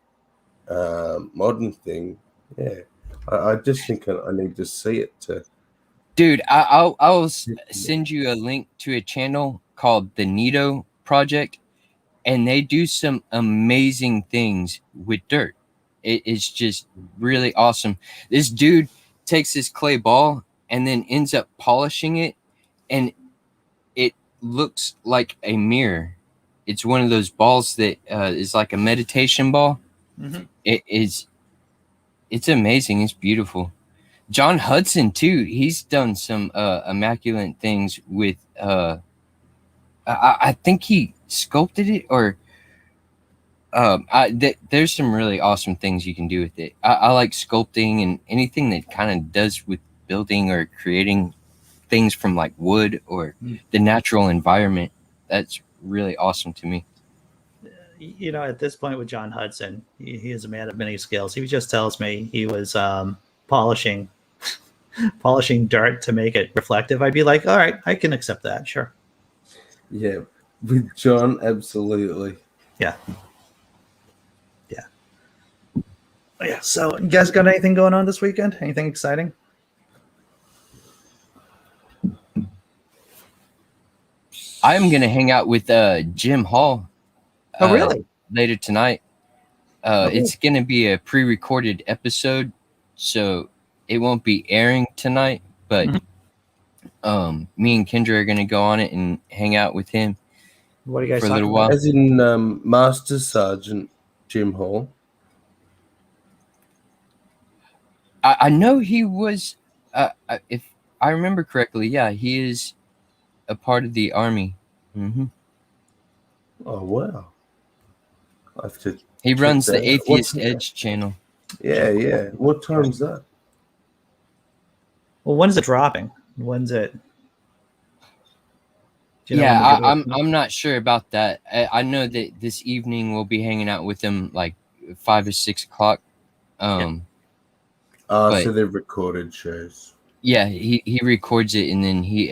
thing, yeah, I just think I need to see it to. Dude, I'll send you a link to a channel called the Nito Project, and they do some amazing things with dirt. It's just really awesome. This dude takes this clay ball and then ends up polishing it, and it looks like a mirror. It's one of those balls that is like a meditation ball. Mm-hmm. It's amazing. It's beautiful. John Hudson too. He's done some immaculate things with. I think he sculpted it, or there's some really awesome things you can do with it. I like sculpting and anything that kind of does with building or creating things from like wood or the natural environment. That's really awesome to me. You know, at this point with John Hudson, he is a man of many skills. He just tells me he was polishing dirt to make it reflective. I'd be like, all right, I can accept that. Sure. Yeah, with John, absolutely. Yeah. Yeah. So, you guys got anything going on this weekend? Anything exciting? I'm gonna hang out with Jim Hall. Oh, really? Later tonight. It's gonna be a pre-recorded episode, so it won't be airing tonight. But me and Kendra are gonna go on it and hang out with him What are you guys for a talking little about? while. As in Master Sergeant Jim Hall. I know he was, if I remember correctly, yeah, he is a part of the army. Mm-hmm. Oh, wow. I have to He check runs that the out. Atheist What's- Edge channel. Yeah. What time's that? Well, when's it dropping? When's it? Do you know Yeah, when the video- I'm not sure about that. I know that this evening we'll be hanging out with him like 5 or 6 o'clock. But- So they're recorded shows. Yeah, he records it and then he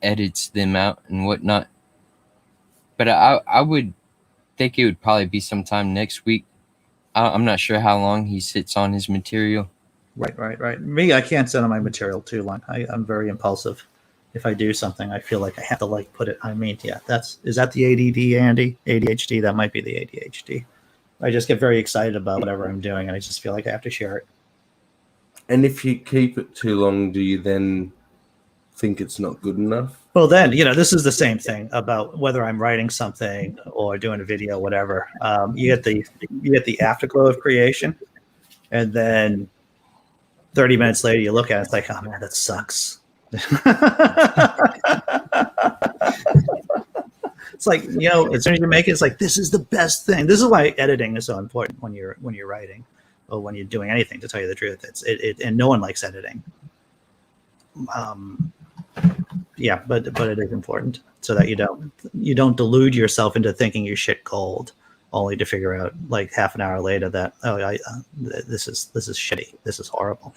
edits them out and whatnot. But I would think it would probably be sometime next week. I'm not sure how long he sits on his material. Right. Me, I can't sit on my material too long. I'm very impulsive. If I do something, I feel like I have to like put it. I mean, yeah, is that the ADD, Andy? ADHD? That might be the ADHD. I just get very excited about whatever I'm doing, and I just feel like I have to share it. And if you keep it too long, do you then think it's not good enough? Well, then, this is the same thing about whether I'm writing something or doing a video, whatever. You get the afterglow of creation, and then 30 minutes later, you look at it, it's like, oh man, that sucks. It's like, as soon as you make it, it's like, this is the best thing. This is why editing is so important when you're writing or when you're doing anything, to tell you the truth. And no one likes editing. Yeah, but it is important so that you don't delude yourself into thinking you're shit gold, only to figure out like half an hour later that this is shitty. This is horrible.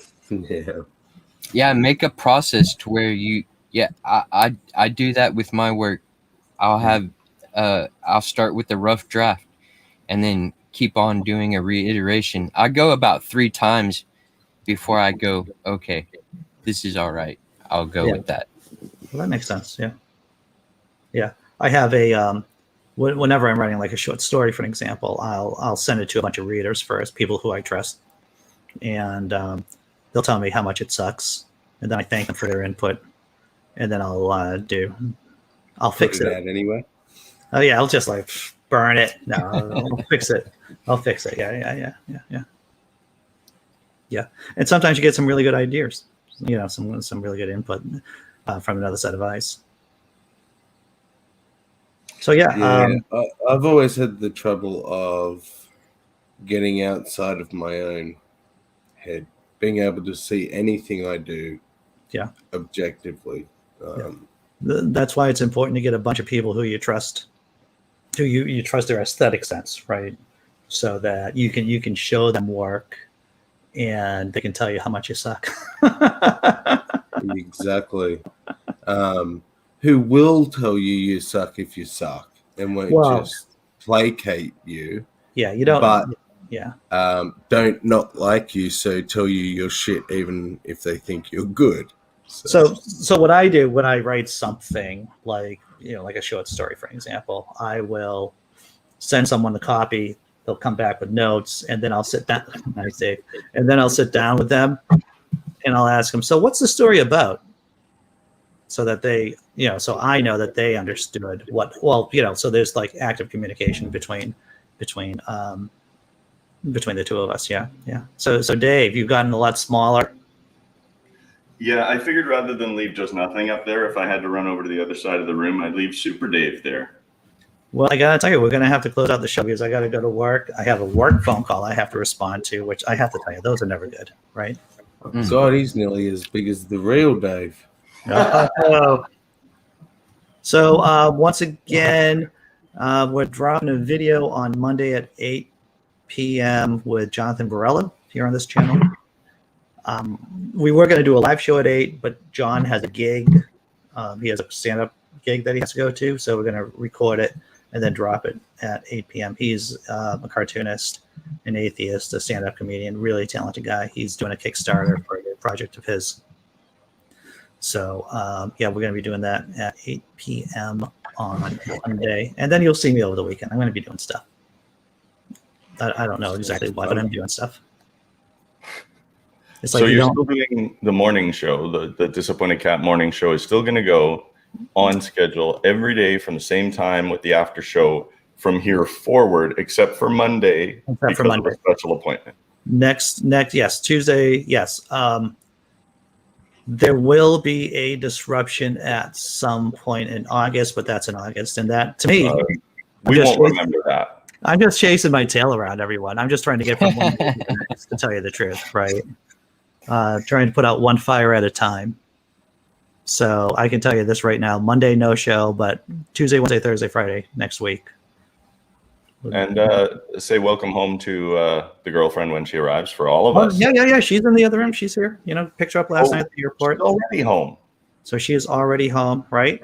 Yeah. Make a process to where I do that with my work. I'll start with the rough draft and then keep on doing a reiteration. I go about 3 times before I go, okay, this is all right. I'll go with that. Well, that makes sense. Yeah. I have whenever I'm writing like a short story, for an example, I'll send it to a bunch of readers first, people who I trust, and they'll tell me how much it sucks, and then I thank them for their input, and then I'll fix it out anyway. Oh yeah, I'll just like burn it. No, I'll fix it. Yeah. And sometimes you get some really good ideas. Some really good input from another set of eyes. So I've always had the trouble of getting outside of my own head, being able to see anything I do, objectively. That's why it's important to get a bunch of people who you trust, who you trust their aesthetic sense, right? So that you can show them work, and they can tell you how much you suck. Exactly. Who will tell you suck if you suck, and won't just placate you. Yeah, you don't. But don't not like you, so tell you you're shit even if they think you're good. So what I do when I write something like a short story, for example, I will send someone the copy. They'll come back with notes, and then I'll sit down. Nice, Dave. And then I'll sit down with them, and I'll ask them, so what's the story about? So that they, so I know that they understood so there's like active communication between the two of us. Yeah. So Dave, you've gotten a lot smaller. Yeah, I figured rather than leave just nothing up there, if I had to run over to the other side of the room, I'd leave Super Dave there. Well, I gotta tell you, we're gonna have to close out the show because I gotta go to work. I have a work phone call I have to respond to, which I have to tell you, those are never good, right? God, he's nearly as big as the real Dave. So once again, We're dropping a video on Monday at 8 p.m. with Jonathan Varela here on this channel. We were going to do a live show at 8, but John has a gig. He has a stand-up gig that he has to go to, so we're going to record it and then drop it at 8 p.m. He's a cartoonist, an atheist, a stand-up comedian, really talented guy. He's doing a Kickstarter for a project of his. So, yeah, we're going to be doing that at 8 p.m. on Monday. And then you'll see me over the weekend. I'm going to be doing stuff. I don't know exactly what, but I'm doing stuff. It's like so you're still doing the morning show, the Disappointed Cat morning show is still going to go on schedule every day from the same time with the after show from here forward, except for Monday, because of a special appointment. Next, yes, Tuesday, yes. There will be a disruption at some point in August, but that's in August, and that to me, we won't remember that. I'm just chasing my tail around everyone. I'm just trying to get from one day to the next, to tell you the truth, right? Trying to put out one fire at a time. So I can tell you this right now: Monday no show, but Tuesday, Wednesday, Thursday, Friday next week. And say welcome home to the girlfriend when she arrives for all of us. Yeah. She's in the other room. She's here. Picked her up last night at the airport. She's already home. So she is already home, right?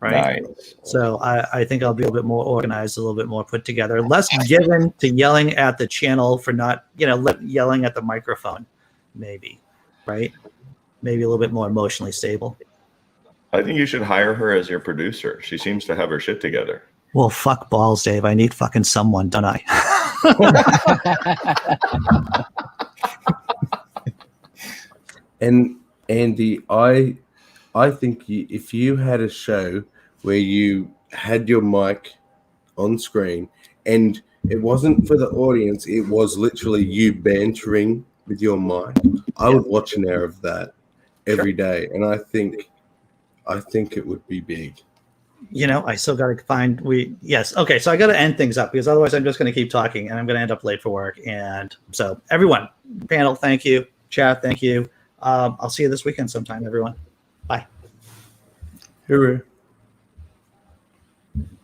Nice. So I think I'll be a little bit more organized, a little bit more put together, less given to yelling at the channel for not, yelling at the microphone, maybe, right? Maybe a little bit more emotionally stable. I think you should hire her as your producer. She seems to have her shit together. Well, fuck balls, Dave. I need fucking someone, don't I? And Andy, I think if you had a show where you had your mic on screen and it wasn't for the audience, it was literally you bantering with your mic, I would watch an hour of that every day, and I think it would be big. I still got to find okay, so I got to end things up because otherwise I'm just going to keep talking and I'm going to end up late for work. And so everyone, panel, thank you. Chat, thank you. I'll see you this weekend sometime, everyone. Bye. Hooroo.